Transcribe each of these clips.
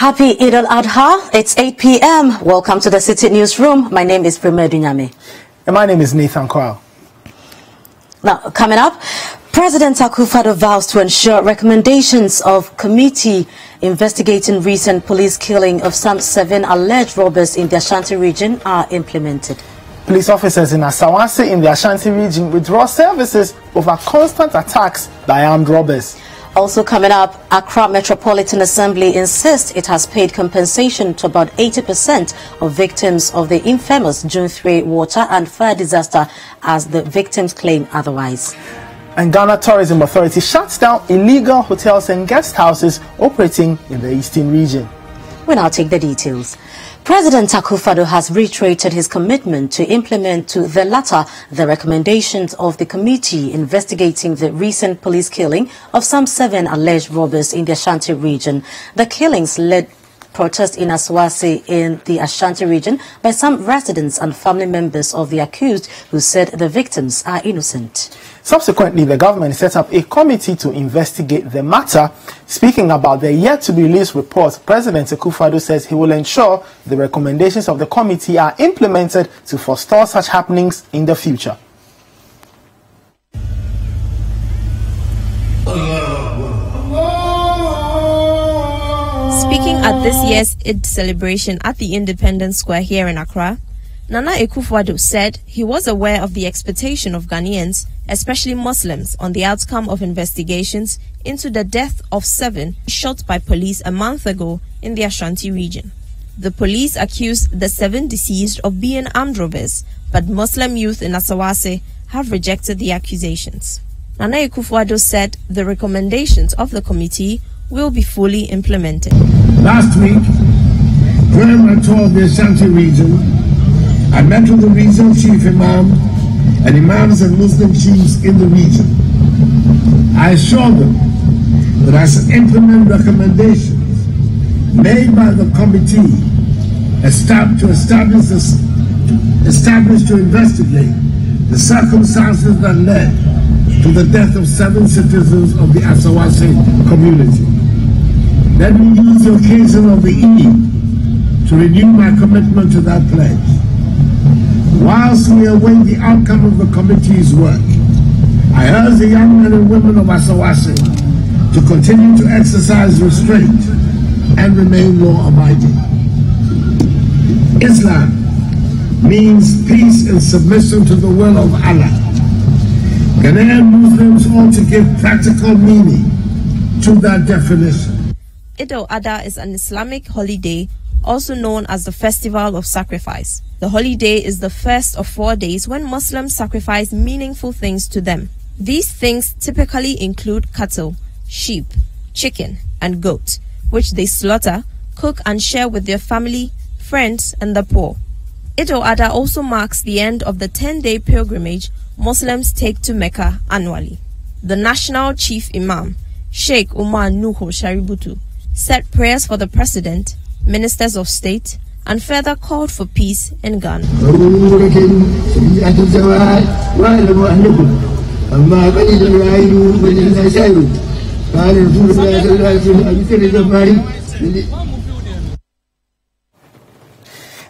Happy Eid al-Adha. It's 8 p.m. Welcome to the City Newsroom. My name is Prima Dunyame. And my name is Nathan Kwao. Now, coming up, President Akufo-Addo vows to ensure recommendations of committee investigating recent police killing of some 7 alleged robbers in the Ashanti region are implemented. Police officers in Asawase in the Ashanti region withdraw services over constant attacks by armed robbers. Also coming up, Accra Metropolitan Assembly insists it has paid compensation to about 80% of victims of the infamous June 3 water and fire disaster, as the victims claim otherwise. And Ghana Tourism Authority shuts down illegal hotels and guest houses operating in the eastern region. We now take the details. President Akufo-Addo has reiterated his commitment to implement to the latter the recommendations of the committee investigating the recent police killing of some 7 alleged robbers in the Ashanti region. The killings led protests in Asawase in the Ashanti region by some residents and family members of the accused, who said the victims are innocent. Subsequently, the government set up a committee to investigate the matter. Speaking about the yet-to-be-released report, President Akufo-Addo says he will ensure the recommendations of the committee are implemented to forestall such happenings in the future. Speaking at this year's Eid celebration at the Independence Square here in Accra, Nana Akufo-Addo said he was aware of the expectation of Ghanaians, especially Muslims, on the outcome of investigations into the death of 7 shot by police a month ago in the Ashanti region. The police accused the 7 deceased of being armed robbers, but Muslim youth in Asawase have rejected the accusations. Nana Akufo-Addo said the recommendations of the committee will be fully implemented. Last week, during my tour of the Ashanti region, I met with the regional chief imam and imams and Muslim chiefs in the region. I assured them that I should implement recommendations made by the committee established to investigate the circumstances that led to the death of 7 citizens of the Asawase community. Let me use the occasion of the Eid to renew my commitment to that pledge. Whilst we await the outcome of the committee's work, I urge the young men and women of Asawase to continue to exercise restraint and remain law-abiding. Islam means peace and submission to the will of Allah. Ghanaian Muslims ought to give practical meaning to that definition. Eid al-Adha is an Islamic holiday, also known as the Festival of Sacrifice. The holiday is the first of 4 days when Muslims sacrifice meaningful things to them. These things typically include cattle, sheep, chicken, and goat, which they slaughter, cook, and share with their family, friends, and the poor. Eid al-Adha also marks the end of the 10-day pilgrimage Muslims take to Mecca annually. The National Chief Imam, Sheikh Umar Nuhu Shaributu, said prayers for the President, Ministers of State, and further called for peace in Ghana.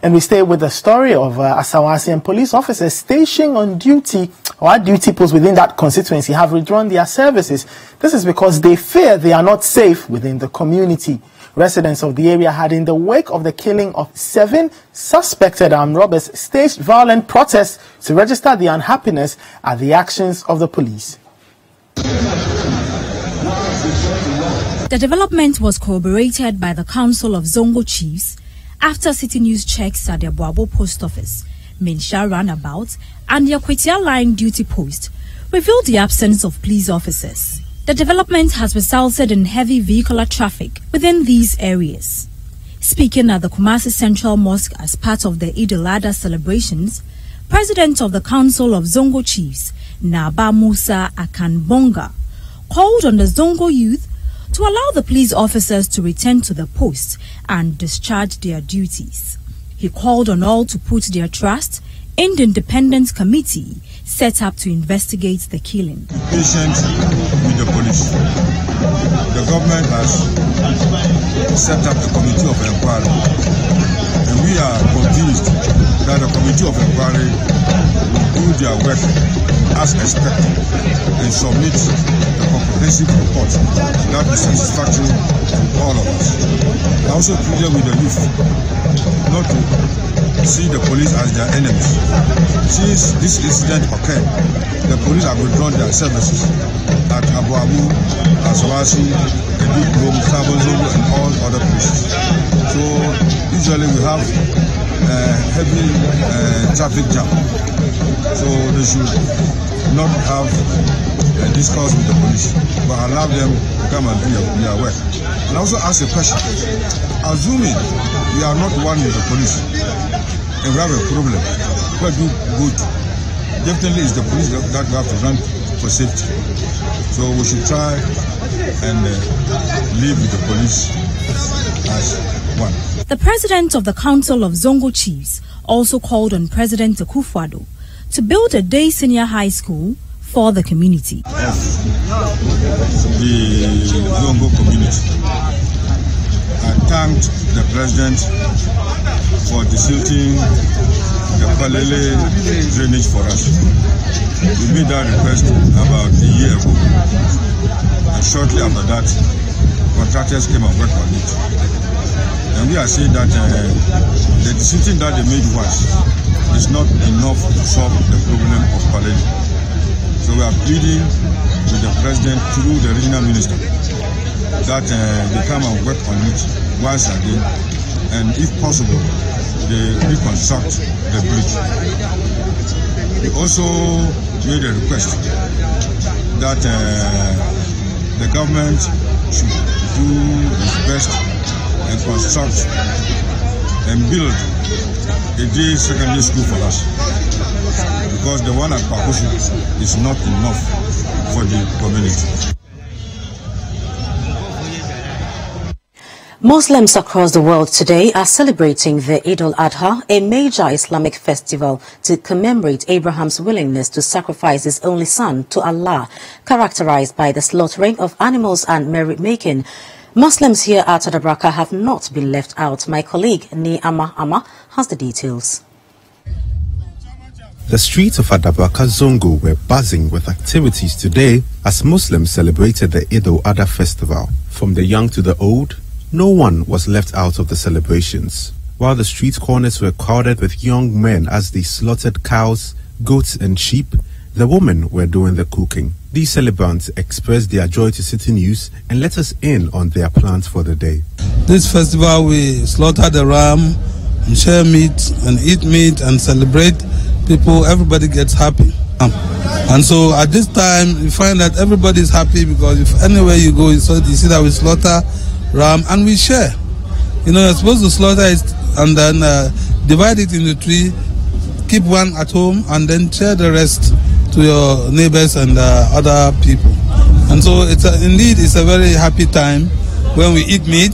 And we stay with the story of Asawase police officers stationed on duty or at duty posts within that constituency have withdrawn their services. This is because they fear they are not safe within the community. Residents of the area had, in the wake of the killing of 7 suspected armed robbers, staged violent protests to register their unhappiness at the actions of the police. The development was corroborated by the Council of Zongo Chiefs after City News checks at the Boabo Post Office, Minsha Roundabout, and the Akwetia Line duty post revealed the absence of police officers. The development has resulted in heavy vehicular traffic within these areas. Speaking at the Kumasi Central Mosque as part of the Eid al-Adha celebrations, President of the Council of Zongo Chiefs, Naba Musa Akanbonga, called on the Zongo youth to allow the police officers to return to the post and discharge their duties. He called on all to put their trust in the independent committee set up to investigate the killing. Patient with the police. The government has set up a committee of inquiry, and we are convinced that the committee of inquiry will do their work as expected and submit a comprehensive report that is satisfactory to all of us. I also pleaded with the youth not to see the police as their enemies. Since this incident occurred, the police have withdrawn their services at Abu Abu, Asawasi, Edukrom, Sabonzobo, and all other places. So usually we have heavy traffic jam. So they should not have a discourse with the police, but allow them to come and do their work. And also ask a question. Assuming we are not one with the police and we have a problem, where do we go to? Definitely it's the police that we have to run for safety. So we should try and live with the police as one. The president of the Council of Zongo Chiefs also called on President Akufo-Addo to build a day senior high school for the community. Of the Zongo community, I thanked the president for desilting the Palele drainage for us. We made that request about a year ago, and shortly after that, contractors came and worked on it. And we are saying that the desilting that they made once is not enough to solve the problem of Palele. So we are pleading with the president through the regional minister that they come and work on it once again, and if possible, they reconstruct the bridge. We also made a request that the government should do its best and construct and build a day secondary school for us, because the one at Pakusu is not enough for the community. Muslims across the world today are celebrating the Eid al-Adha, a major Islamic festival to commemorate Abraham's willingness to sacrifice his only son to Allah, characterized by the slaughtering of animals and merrymaking. Muslims here at Adabraka have not been left out. My colleague Ni Ama has the details. The streets of Adabraka Zongo were buzzing with activities today as Muslims celebrated the Eid al-Adha festival. From the young to the old, no one was left out of the celebrations. While the street corners were crowded with young men as they slaughtered cows, goats and sheep, the women were doing the cooking. These celebrants expressed their joy to City News and let us in on their plans for the day. This festival we slaughter the ram and share meat and eat meat and celebrate people. Everybody gets happy. And so at this time you find that everybody is happy, because if anywhere you go you see that we slaughter ram and we share. You know, you're supposed to slaughter it and then divide it into three, keep one at home and then share the rest to your neighbors and other people. And so indeed it's a very happy time when we eat meat,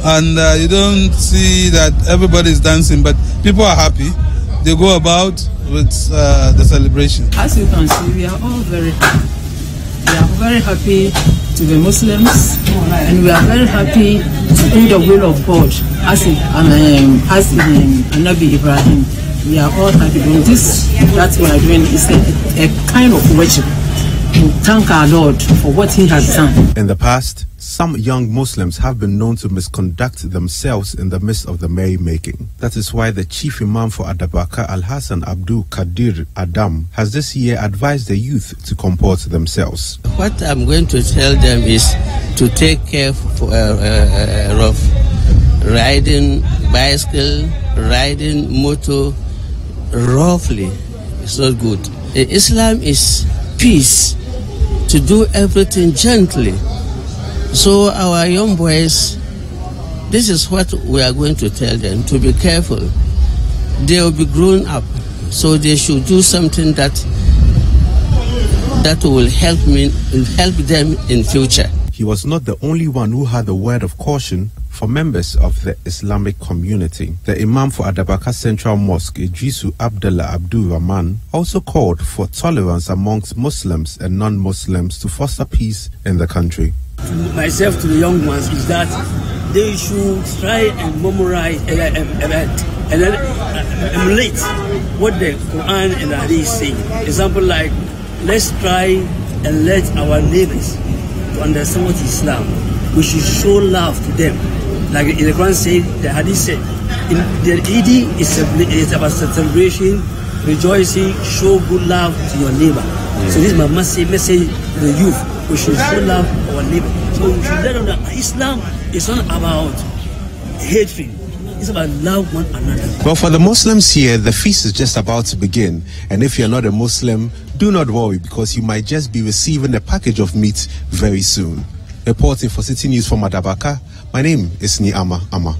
and you don't see that everybody is dancing, but people are happy. They go about with the celebration. As you can see, we are all very happy. We are very happy to be Muslims, and we are very happy to do the will of God as in Nabi Ibrahim. We are all happy doing this. That's what we are doing. It's a kind of worship to thank our Lord for what He has done. In the past, some young Muslims have been known to misconduct themselves in the midst of the merrymaking. That is why the chief imam for Adabraka, Al-Hassan Abdul Qadir Adam, has this year advised the youth to comport themselves. What I'm going to tell them is to take care of riding bicycle, riding motor roughly. It's not good. Islam is peace, to do everything gently. So our young boys, this is what we are going to tell them, to be careful. They will be grown up, so they should do something that will help them in future. He was not the only one who had a word of caution for members of the Islamic community. The Imam for Adabaka Central Mosque, Idrisu Abdullah Abdul Rahman, also called for tolerance amongst Muslims and non-Muslims to foster peace in the country. To myself, to the young ones, is that they should try and memorize and then emulate what the Quran and the Hadith say. Example like, let's try and let our neighbors to understand what is Islam. We should show love to them. Like in the Quran said, the Hadith said, in the Eid is about celebration, rejoicing, show good love to your neighbor. So this is my message to the youth. We should show love to our neighbor. So we should let them know Islam is not about hatred. It's about love one another. Well, for the Muslims here, the feast is just about to begin. And if you're not a Muslim, do not worry, because you might just be receiving a package of meat very soon. Reporting for City News from Adabaka, my name is Niama Ama.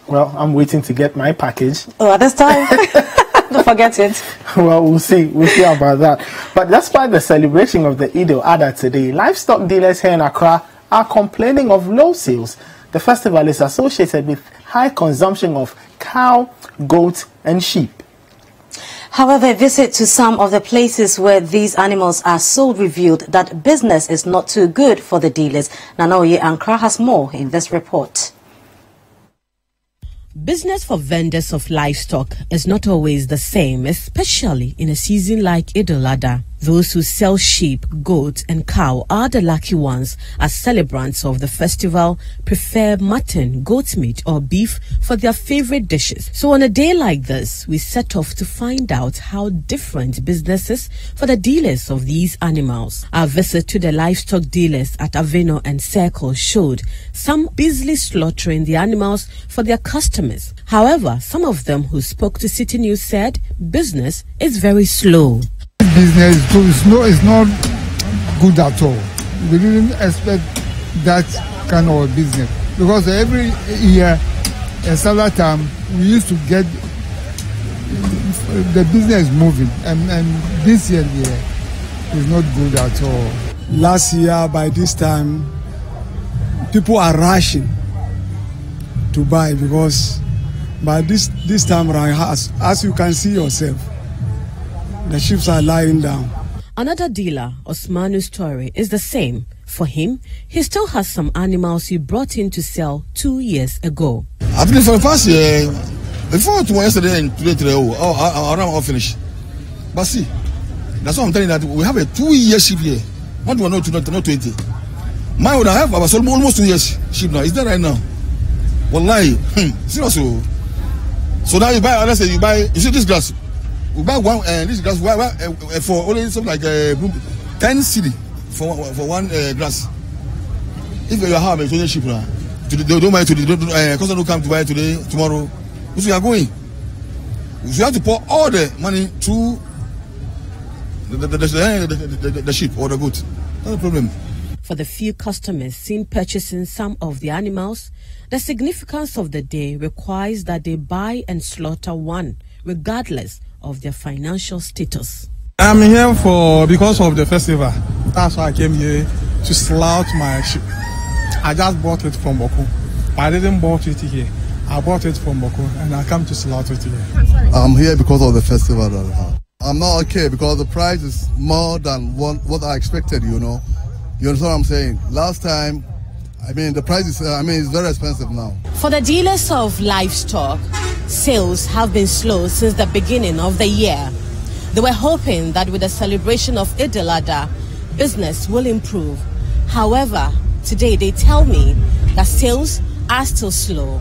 Well, I'm waiting to get my package. Oh, at this time? Don't forget it. Well, we'll see about that. But despite the celebration of the Eid al-Adha today, livestock dealers here in Accra are complaining of low sales. The festival is associated with high consumption of cow, goat, and sheep. However, a visit to some of the places where these animals are sold revealed that business is not too good for the dealers. Nanaoye Ankara has more in this report. Business for vendors of livestock is not always the same, especially in a season like Eid al-Adha. Those who sell sheep, goat and cow are the lucky ones, as celebrants of the festival prefer mutton, goat meat or beef for their favorite dishes. So on a day like this, we set off to find out how different business is for the dealers of these animals. Our visit to the livestock dealers at Aveno and Circle showed some busily slaughtering the animals for their customers. However, some of them who spoke to City News said business is very slow. Business is not good at all. We didn't expect that kind of business, because every year at Salah time we used to get the business moving, and this year is not good at all. Last year by this time people are rushing to buy, because by this time around, as you can see yourself, the sheep are lying down. Another dealer, Osmanu's story is the same. For him, he still has some animals he brought in to sell 2 years ago. I've been for the past year, before yesterday and today, around all finished. But see, that's what I'm telling you, that we have a 2-year sheep here. Not 1 or 2, not 20. Mine would have almost 2 years sheep now. Is that right now? Wallahi, seriously. So now you buy, let's say you see this glass. We buy one, this glass for only something like 10 cedi for one glass. If you have a 20 sheep now, they don't mind today, customer don't come to buy today, tomorrow. So you are going. You have to pour all the money to the sheep or the goat. No problem. For the few customers seen purchasing some of the animals, the significance of the day requires that they buy and slaughter one, regardless of their financial status. I'm here because of the festival. That's why I came here to slaughter my sheep. I just bought it from Boko. I didn't bought it here. I bought it from Boko and I come to slaughter it here. I'm here because of the festival that I have. I'm not okay because the price is more than what I expected, you know. You understand what I'm saying? Last time, the price is, it's very expensive now. For the dealers of livestock, sales have been slow since the beginning of the year. They were hoping that with the celebration of Eid al-Adha, business will improve. However, today they tell me that sales are still slow.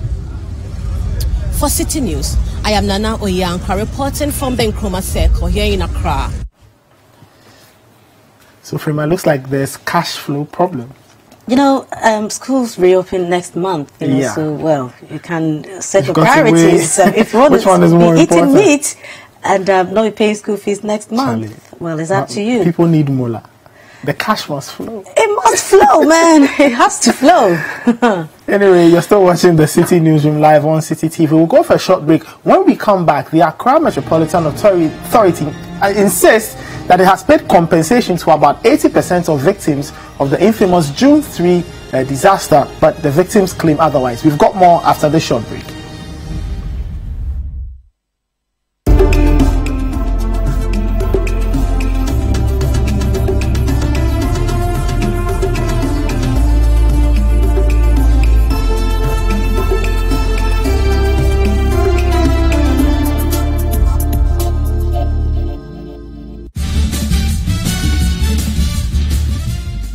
For City News, I am Nana Oyanka reporting from the Nkrumah Circle here in Accra. So, Frima, looks like there's cash flow problem. You know, schools reopen next month, so, well, you can set your priorities. If you want Which one is more important? Eating meat and not paying school fees next month. Charlie, well, it's up to you. People need moolah. The cash must flow. It must flow, man. It has to flow. Anyway, you're still watching the City Newsroom live on City TV. We'll go for a short break. When we come back, the Accra Metropolitan Authority insists that it has paid compensation to about 80% of victims of the infamous June 3 disaster, but the victims claim otherwise. We've got more after this short break.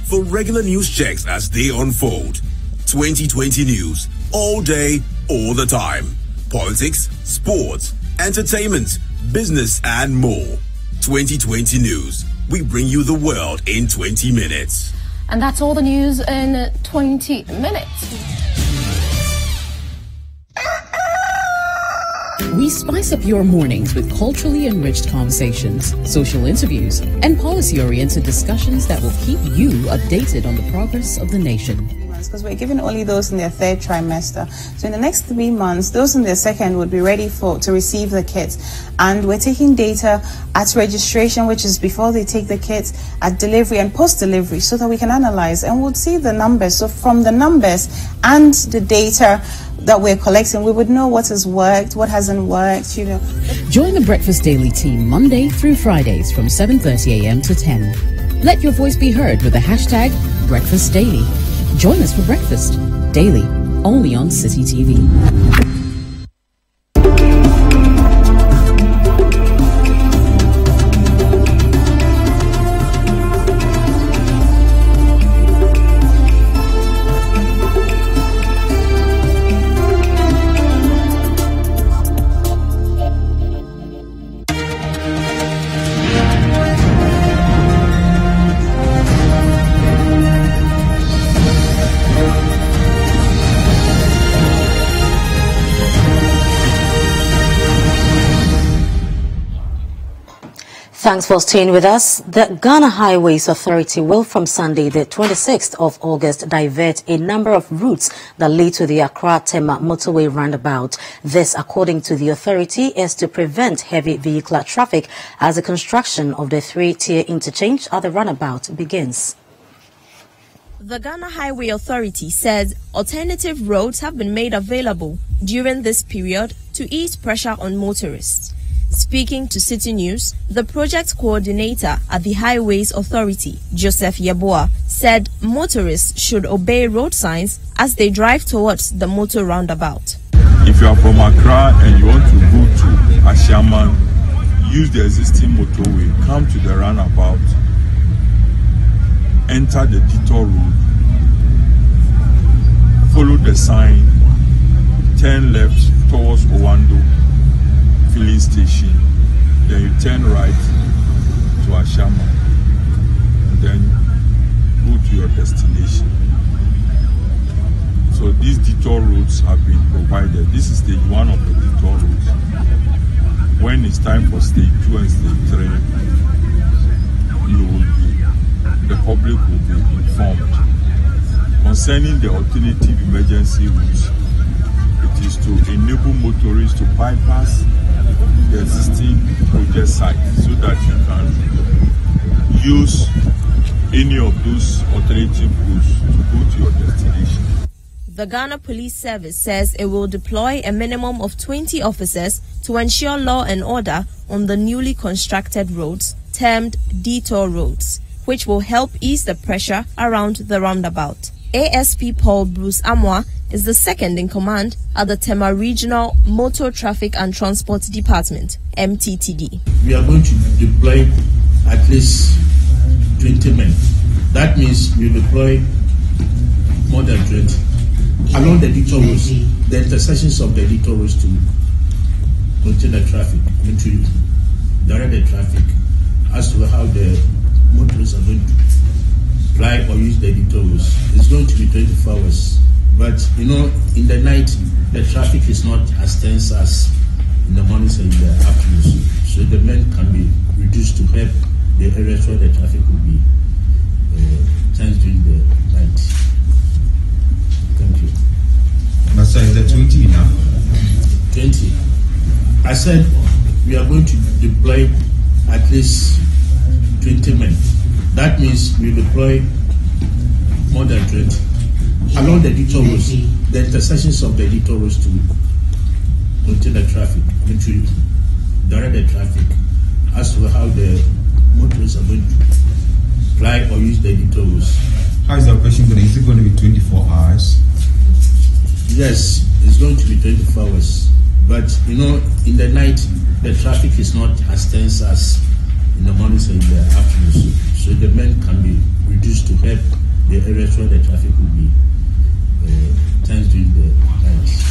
For regular news checks as they unfold, 2020 news, all day, all the time. Politics, sports, entertainment, business, and more. 2020 news. We bring you the world in 20 minutes. And that's all the news in 20 minutes. We spice up your mornings with culturally enriched conversations, social interviews, and policy-oriented discussions that will keep you updated on the progress of the nation. Because we're giving only those in their third trimester. So in the next 3 months, those in their second would be ready to receive the kits. And we're taking data at registration, which is before they take the kits, at delivery and post-delivery, so that we can analyze and we'll see the numbers. So from the numbers and the data that we're collecting, we would know what has worked, what hasn't worked, you know. Join the Breakfast Daily team Monday through Fridays from 7:30 a.m. to 10. Let your voice be heard with the hashtag Breakfast Daily. Join us for breakfast daily, only on City TV. Thanks for staying with us. The Ghana Highways Authority will from Sunday the 26th of August divert a number of routes that lead to the Accra-Tema motorway roundabout. This, according to the authority, is to prevent heavy vehicular traffic as the construction of the 3-tier interchange at the roundabout begins. The Ghana Highway Authority says alternative roads have been made available during this period to ease pressure on motorists. Speaking to City News, the project coordinator at the Highways Authority, Joseph Yeboah, said motorists should obey road signs as they drive towards the motor roundabout. If you are from Accra and you want to go to Ashaman, use the existing motorway, come to the roundabout, enter the detour road, follow the sign, turn left towards Owando filling station, then you turn right to Ashama, and then go to your destination. So these detour roads have been provided. This is stage 1 of the detour roads. When it's time for stage 2 and stage 3, the public will be informed. Concerning the alternative emergency routes, it is to enable motorists to bypass the existing project site so that you can use any of those alternative routes to go to your destination. The Ghana Police Service says it will deploy a minimum of 20 officers to ensure law and order on the newly constructed roads, termed detour roads, which will help ease the pressure around the roundabout. ASP Paul Bruce Amwa is the second in command at the Tema Regional Motor Traffic and Transport Department, MTTD. We are going to deploy at least 20 men. That means we deploy more than 20 along the detour roads, the intersections of the detour roads to contain the traffic, to direct the traffic as to how the motorists are going to fly or use the detour roads. It's going to be 24 hours. But, you know, in the night, the traffic is not as tense as in the mornings and in the afternoons. So the men can be reduced to help the areas where the traffic will be tense during the night. Thank you. Master, is it 20 now? 20. I said we are going to deploy at least 20 men. That means we deploy more than 20 along the detour roads, the intersections of the detour roads to contain the traffic, and to direct the traffic as to how the motorists are going to fly or use the detour roads. How is the operation going? Is it going to be 24 hours? Yes, it's going to be 24 hours. But you know, in the night, the traffic is not as tense as in the mornings and in the afternoons. So the men can be reduced to help the areas where the traffic will be tense during the night.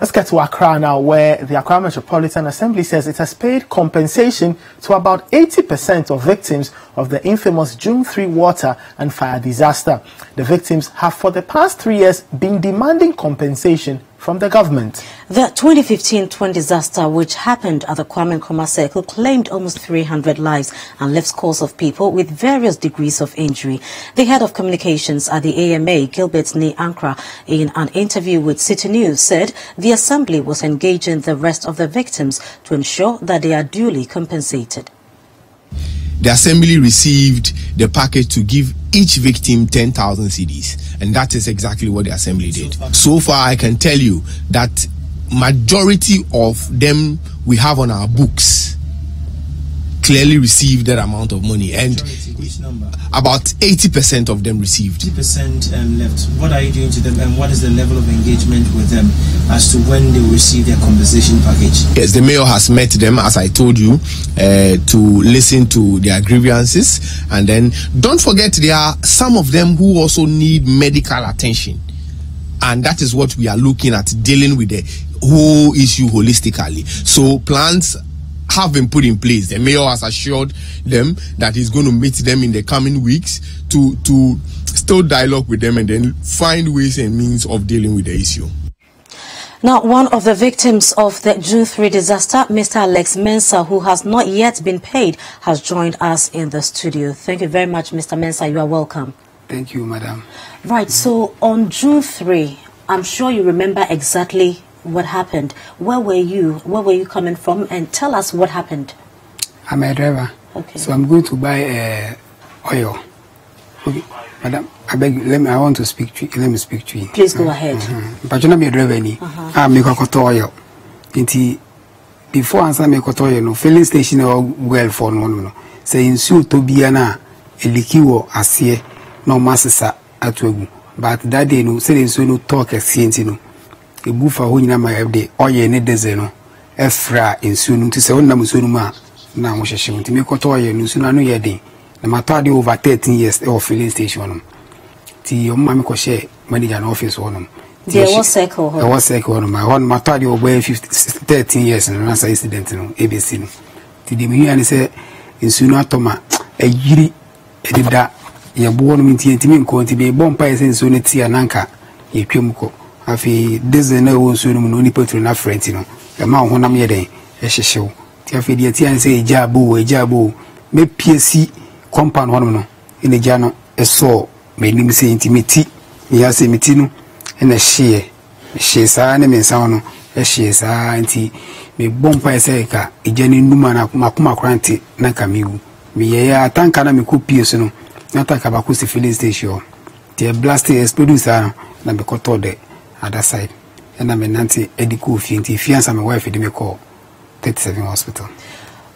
Let's get to Accra now, where the Accra Metropolitan Assembly says it has paid compensation to about 80% of victims of the infamous June 3 water and fire disaster. The victims have for the past 3 years been demanding compensation from the government. The 2015 twin disaster, which happened at the Kwame Nkrumah Circle, claimed almost 300 lives and left scores of people with various degrees of injury. The head of communications at the AMA, Gilbert Ni Ankra, in an interview with City News, said the assembly was engaging the rest of the victims to ensure that they are duly compensated. The assembly received the package to give each victim 10,000 cedis, and that is exactly what the assembly did. So far, I can tell you that majority of them we have on our books clearly received that amount of money, and about 80% of them received. 80% left. What are you doing to them, and what is the level of engagement with them as to when they will receive their compensation package? Yes, the mayor has met them, as I told you, to listen to their grievances, and then don't forget there are some of them who also need medical attention, and that is what we are looking at, dealing with the whole issue holistically. So plans have been put in place. The mayor has assured them that he's going to meet them in the coming weeks to still dialogue with them and then find ways and means of dealing with the issue. Now, one of the victims of the June 3 disaster, Mr. Alex Mensah, who has not yet been paid, has joined us in the studio. Thank you very much, Mr. Mensah. You are welcome. Thank you, madam. Right, so on June 3, I'm sure you remember exactly what happened. Where were you? Where were you coming from? And tell us what happened. I'm a driver. Okay. So I'm going to buy oil. Okay. Madam, I beg you, I want to speak to you. Let me speak to you. Please go ahead. But you're not a driver. I'm make a oil. Before answer make oil, no filling station or well for no. Say in suit to be an elikiwo asie no masasa atwegu. But that day no say so no talk exchange no. A buffer who na my day oil ne deseno. Efra in soon to say on namusuma na mo sheshe nti me oil no so na no ye den. Na matadi over 13 years or filling station. Ti your mama ko share manager no office one. There was circle. There was circle on my one matadi over 13 years and answer incident no ABC no. Ti the me and say in soon atoma a yiri edida ye bo no minti ntimi nko nti be bompa ye senso ne ti ananka ye twemko afi deze na wo so no no ni petrol na front no e ma ho nam ye den e hyehyew ti afi de ti an say ejabo me PSC compound hono no ene gya no eso me nim se intimity me ya se miti no ene hye sa ne me nsa no e hye sa nti me bompa ye say ka egya ne nduma na makoma kranti na kamigu me ye atanka na me ko PS no na tanka ba ko se filling station ti blast explode sa na me ko to the other side and I'm nanti edico fiance my wife did me call 37 hospital.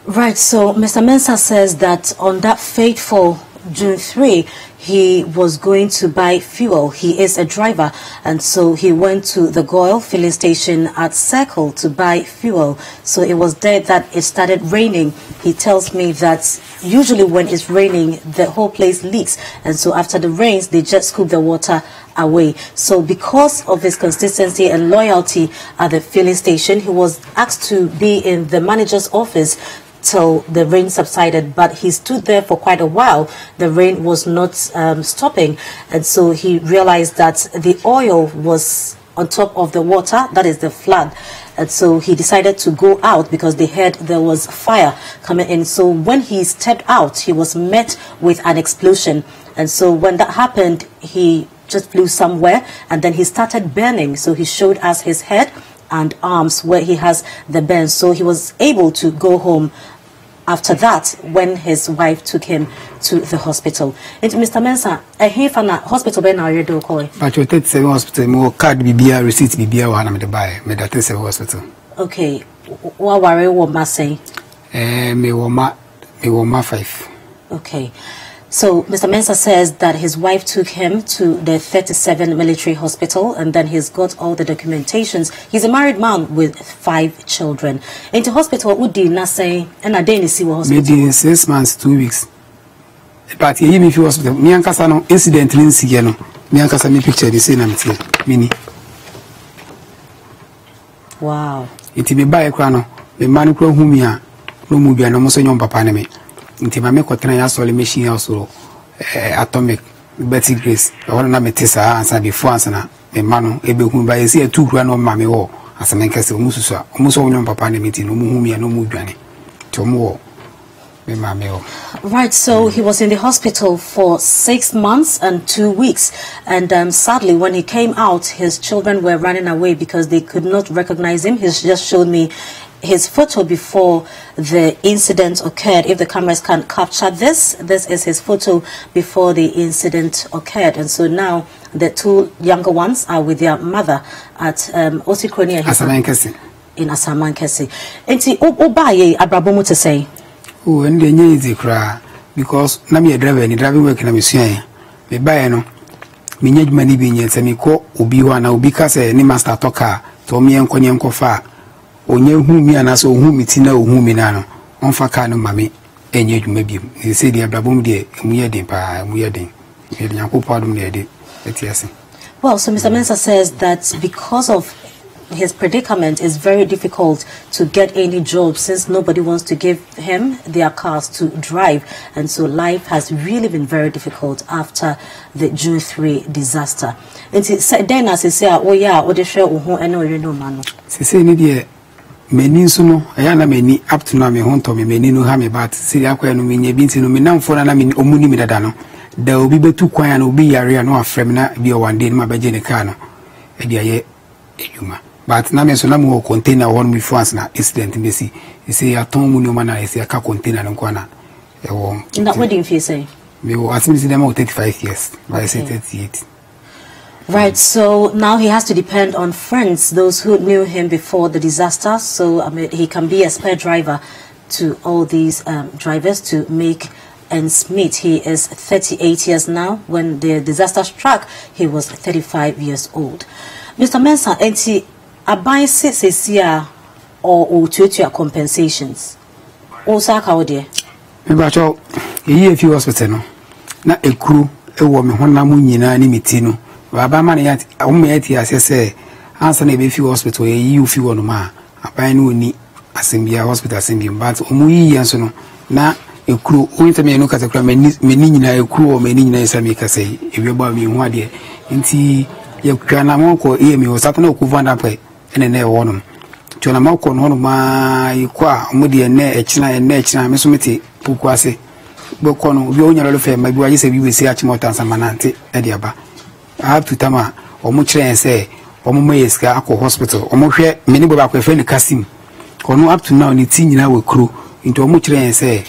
Right, so Mr. Mensah says that on that fateful June 3, he was going to buy fuel. He is a driver, and so he went to the Goyle filling station at Circle to buy fuel. So it was there that it started raining. He tells me that usually when it's raining, the whole place leaks, and so after the rains, they just scoop the water away. So because of his consistency and loyalty at the filling station, he was asked to be in the manager's office till the rain subsided, but he stood there for quite a while. The rain was not stopping, and so he realized that the oil was on top of the water, that is the flood, and so he decided to go out because they heard there was fire coming in. So when he stepped out, he was met with an explosion, and so when that happened, he just flew somewhere and then he started burning. So he showed us his head and arms where he has the burns. So he was able to go home after that when his wife took him to the hospital. And Mr. Mensah, he found a hospital by now you do call it. But you 37 hospital, more card BBR, receipt BBR, one of the buy, me that 37 hospital. Okay, what worry what must say? Me woma 5. Okay. So Mr. Mensah says that his wife took him to the 37 military hospital and then he's got all the documentations. He's a married man with 5 children. Into hospital, what did not say? And I didn't see what hospital. Maybe 6 months, 2 weeks. But even if you hospital, me and Casano incidentally in Sigano, me and Casami picture the same mini. Wow. It be by a crano, the man who humia, no movie and almost on papa me. Inti mame kotra ya sole machine also atomic Betty Grace or na metesa answer before answer me manu ebe hu ba esi atu kura no mame wo asame nkase omususu omuso wonyo papa na meeting no mu hu me no mu dwane to mu wo me mame wo. Right, so he was in the hospital for 6 months and 2 weeks, and sadly when he came out his children were running away because they could not recognize him. He's just showed me his photo before the incident occurred. If the cameras can capture this is his photo before the incident occurred. And so now the 2 younger ones are with their mother at Osikronia in Asamankesi. Enti obaye abrabomu to say. Oh, and the new is cry because Nami a driver and driving work in a mission. Me buy no. Me need money being yet and me call Ubiwa na Ubika say ni master talker to me and Konyan Kofa. Onye hu mi anaso hu mi tina hu mi na no onfa ka no mame enye dwuma biem e se dia blabom de mu ye den pa mu ye den e de yakopɔ adom de etiase. Well, so Mr. Mensah says that because of his predicament, it's very difficult to get any job since nobody wants to give him their cars to drive, and so life has really been very difficult after the June 3 disaster. And then as he said, oh yeah, what the share no man. Se ni de meni so no eya na meni up to now me honto me meni no ha me bat siri akwa no me nya binti no me namfo na me omuni me dada no da obi betu kwan na obi yare no afrem na bi o one day ma beje ne car no e dia ye eduma but na me so na mo container won me France na incident be si e say aton mu no ma na e say aka container no kwa na e won na what do you say me o asimi si dem 35 years by say 38. Right, so now he has to depend on friends, those who knew him before the disaster. So I mean, he can be a spare driver to all these drivers to make ends meet. He is 38 years now. When the disaster struck, he was 35 years old. Mr. Mensah, enti abai sisia or to compensations. Also, how dear? Mebacho, a few hospital no. Na ekru ewo me hona mu nyina ni mitino. Baba man yet umeti as say answer na be few hospital you few no ma aban no ni asembia hospital asembia but omuyi yanso no na ekuru onta me no katakura me ni nyina ekuru o me ni nyina isa me kase ebieba me hu ade nti ye kwa na monko e me o satana okuva na pe ene na e wono to na monko no ma ikwa omudi ene echina me so meti puku ase boko no bi onya lo fe ma bi wa yese bi we se achimota samanante e de aba I have to tama omo kire say omo mayeska akọ hospital omo hwe meni baba kwa friend Kasim kono up to now ni ti nyina we kro into omo kire say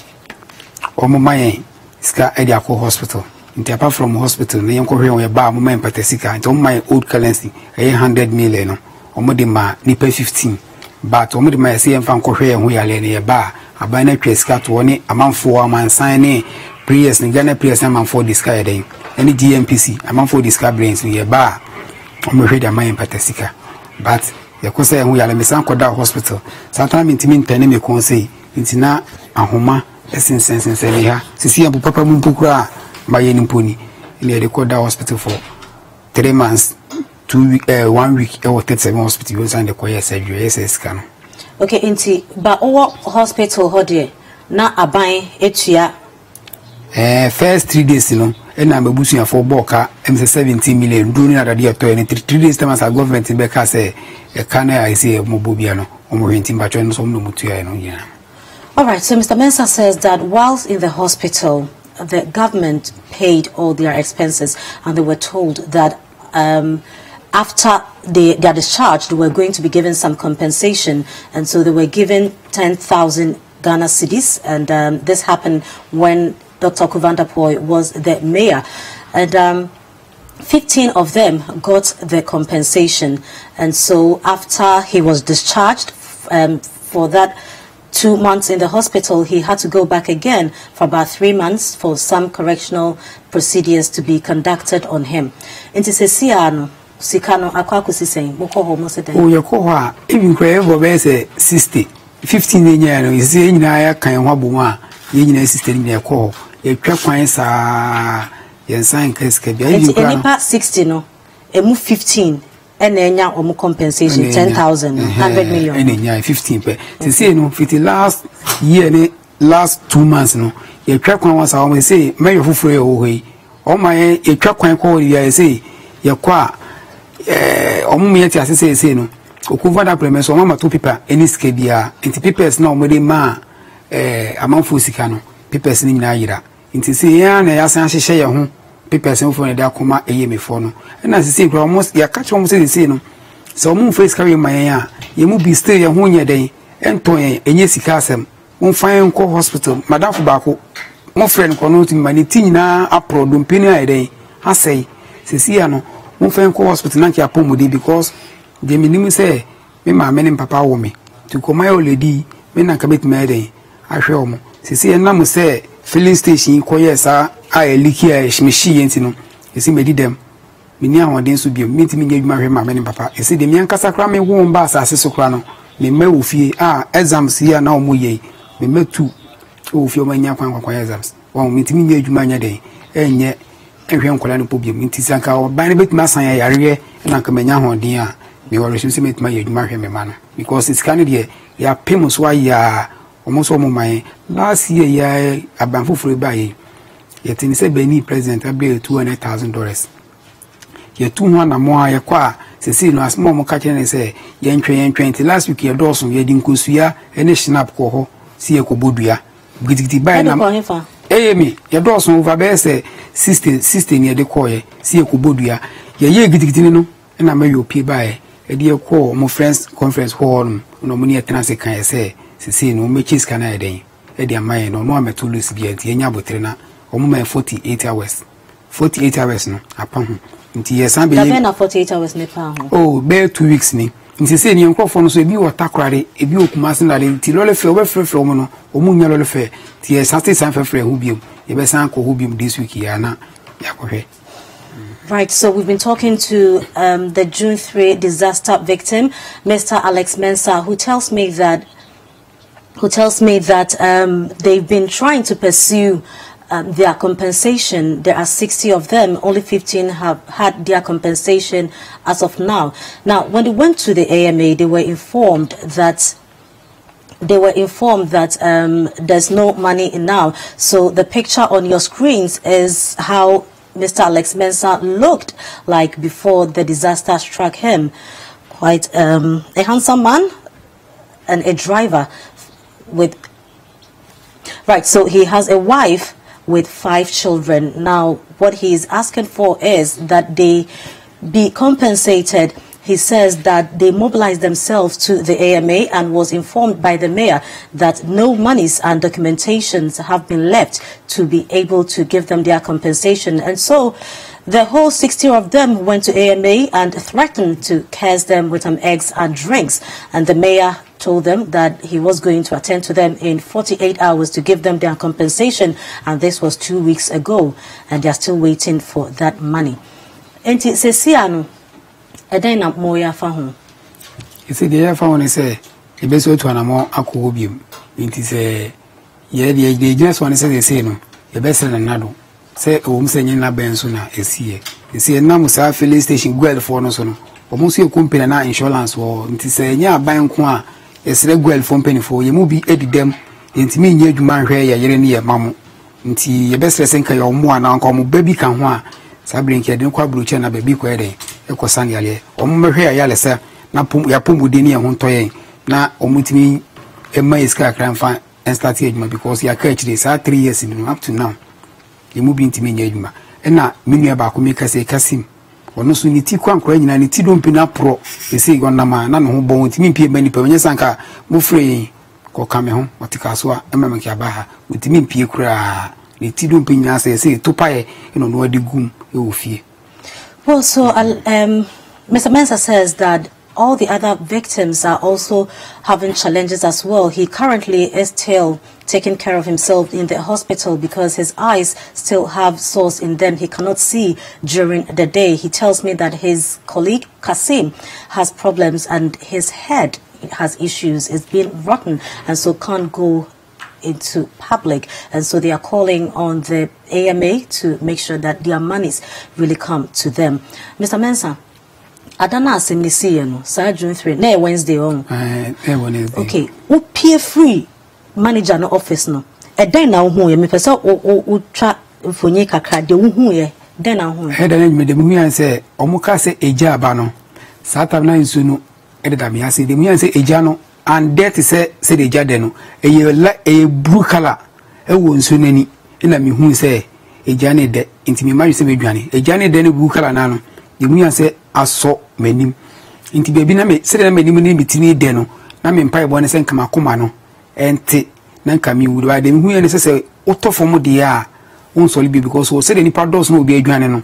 omo mayen ska edi akọ hospital into apart from hospital na yenko hwe on ba omo mayen patesika into omo mayen old currency 100 million no omo de ma nipa 15 but omo de ma say en fan ko hwe ho yale ne ba abana tweska to woni amanfo amansan ne prayers ni Ghana prayers na amanfo discard den any GMPC amanfo discard brains ni ba omo hwe de mayen patesika but yakosa ho yale mesan ko da hospital satan mintimi ntane me kon sei ntina ahoma esensensen ni ha sisi ya papa mu mpukura ba ye nimponi ni de ko da hospital for 3 months 1 week e wo 37 hospital yo san de ko yes surgery SS kan. Okay, inti ba o hospital hodie na aban etua first 3 days no na mabusu for boka MC17 million do ni na de to ni 3 days time as government be ka say e kan I say mo bobia no o mo hwenti ba cho no so no mutua no ya. All right, so Mr. Mensah says that whilst in the hospital the government paid all their expenses and they were told that after they are discharged, they were going to be given some compensation, and so they were given 10,000 Ghana cedis, and this happened when Dr. Kuvandapoy was the mayor. And 15 of them got the compensation. And so after he was discharged for that 2 months in the hospital, he had to go back again for about 3 months for some correctional procedures to be conducted on him. Into Sesiano, Sikano Akwakusi saying, Moko Homo Sede. Oh, your coha, even Crave 60, 15 years, is saying I can wabuma, yin assisted in their call. A crap points are your sign case can be any part 60 no, a move 15. And then now compensation 10,000, 100 million. And then 15. To say no, for the last year, last 2 months, no, a track one was always say, may you free away. Oh my, a track one call you say, your qua, me say, no, Okuvada premise or Mama 2 people, any scadia, and the papers now, with ma, among Fusicano, papers in Naira. Into say, and I ask share your home. People say for the coma a year before no, and as I say, almost ya catch almost the same. So moon face carry my you move be stay a 1 year day, and toy a yes, casem, one fine co hospital, Madame Fobacco, more friend connoting my tina upro dumpina a day. I say, Ceciano, one fine co hospital, not your pomody because the minimum say, me my men and papa want me to come my old lady, when I commit my day. I show me, Ceciana say, filling station, quiet, I leaky a machine, you know. You see, me did them. Minia one didn't be meeting me, my men and papa. You see, the Mian Casacrame won't bass as a soprano. Me may fee, exams here now, muye. Me met 2 of your mania exams. One meeting me, you mania day. And yet, every uncle and pobium, Tintisanka or by a bit Massaya area, and Uncle Menyan, dear. Me always submit my marry me man. Because it's kind of year, ya payments why ya almost all my last year, ya a bamboo for a buy. Yet in the Benny president, I bill $200,000. Yet 200 more, ya qua, Cecilia, as more catching and say, Yan 20 last week, your Dawson, ye didn't kusuya, and a snap coho, see a cobudia. Giddy by number. Me, your Dawson over there say, sister near the coy, see a cobudia, ye giddy, and I may you pay by a dear call, more friends, conference hall, no money at transit can I say, Cecilia, no matches can I day. A dear mine, no more to lose be at Yanya 48 hours. 48 hours no upon nti yes am be 48 hours ne pa ho oh be 2 weeks ni nti say ni enkofo no so ebi otakrare ebi okumase na de nti lole fe obefrefre mo no omunya lole fe ti yes ati san fefre hu biom e be san ko hu biom this week ya na yakohwe. Right, so we've been talking to the June 3 disaster victim, Mr. Alex Mensah, who tells me that they've been trying to pursue their compensation. There are 60 of them. Only 15 have had their compensation as of now. Now, when they went to the AMA, they were informed that there's no money in now. So the picture on your screens is how Mr. Alex Mensah looked like before the disaster struck him. Quite a handsome man and a driver with. Right, so he has a wife with 5 children. Now, what he is asking for is that they be compensated. He says that they mobilized themselves to the AMA and was informed by the mayor that no monies and documentations have been left to be able to give them their compensation. And so the whole 60 of them went to AMA and threatened to curse them with some eggs and drinks. And the mayor told them that he was going to attend to them in 48 hours to give them their compensation. And this was 2 weeks ago. And they are still waiting for that money. And it's a Siano. Edena moya fahu. You see, the air phone is a best way to an amount akubium. It is a the just one is the same. The best than another. Say, oh, Msena Bensona is here. You see, a Namusa filling station well for no son. Almost your company and insurance or it is a near buying qua. It's a well from penny for you movie edit them. Into me, you man, here, you're near mamma. Into your best lesson, your more now come baby can one. Sabrin don't quite blue china baby query. Ekosani yale omume hwe yale se na ya pomudeni ehun toyen na omutimi ema iska kranfa and start ejuma because ya catch this 3 years in up to now ye mu bi ntimi nya ejuma na menu ba ko mi kase kasim ono so ni ti kwankora nyina ni ti dompi na pro ese gonama na no ho bon ntimi pie bani pa onye sanka mo free ko kame ho watika so a ema me kiaba ha utimi mpie kura ne ti do mpinya say to pae no no adi gum e wo fie. Well, so Mr. Mensah says that all the other victims are also having challenges as well. He currently is still taking care of himself in the hospital because his eyes still have sores in them. He cannot see during the day. He tells me that his colleague Kasim has problems and his head has issues. It's been rotten and so can't go into public, and so they are calling on the AMA to make sure that their monies really come to them. Mr. Mensah, Adana asemisi no sa June 3 na Wednesday on. Wednesday. Okay, wo pay free manager no office no. E den na hu ye me pese o twa mfonye kakra de hu ye den na hu. He den me de mu yan se omuka se eja aba no. Sa tab na nsu no e de me ase de mu yan se eja no and that se de eja de no e blue color e wo nsu nani ina me hu se eja ne de intimi ma se bedwane eja ne de ne blue color na no de mu yan se aso manim inti bebi na me sere na manim ni bitini de no na me mpa ebo ne se nkama koma no ente na nkami wuru ba de hu ye ne se otofo de a on so libi because o sere ni paradox no obi adwane no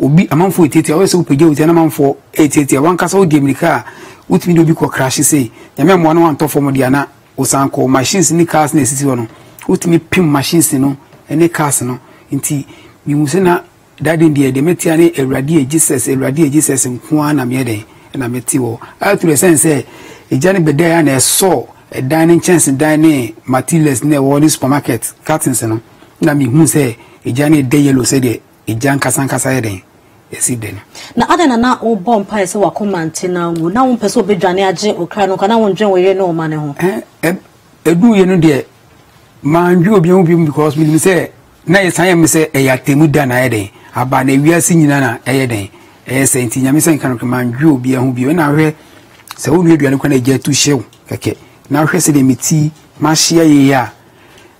obi amanfo etete o se upege uti na amanfo etete wan kasa o di amerika utimi do bi ko crash sei ya me mo no wan tofo de ana o sanko machines ni cars na esisi no utimi pim machines no ene cars no inti mi musena dadin de metia ne awrade Jesus nko na me den na meti wo out to the sense say ejane beda ya na so a dining chance dining materials ne wo supermarket curtains no na mi hu say ejane de yellow say de ejan kasankasa den esi den na adana na o bomb pie say wakomante na wo na wo pese obedwane age okra no kana wo ndwen we no ma ne ho edu ye no de manju obi because me say na yesan me say eyatemu da na den aba na wiase nyina na eyeden se nti nyame sen kan manju obi ahu bi na hwe se wo nuaduane kwa na gya tu hyew keke na hwe se de meti ma hye ye ya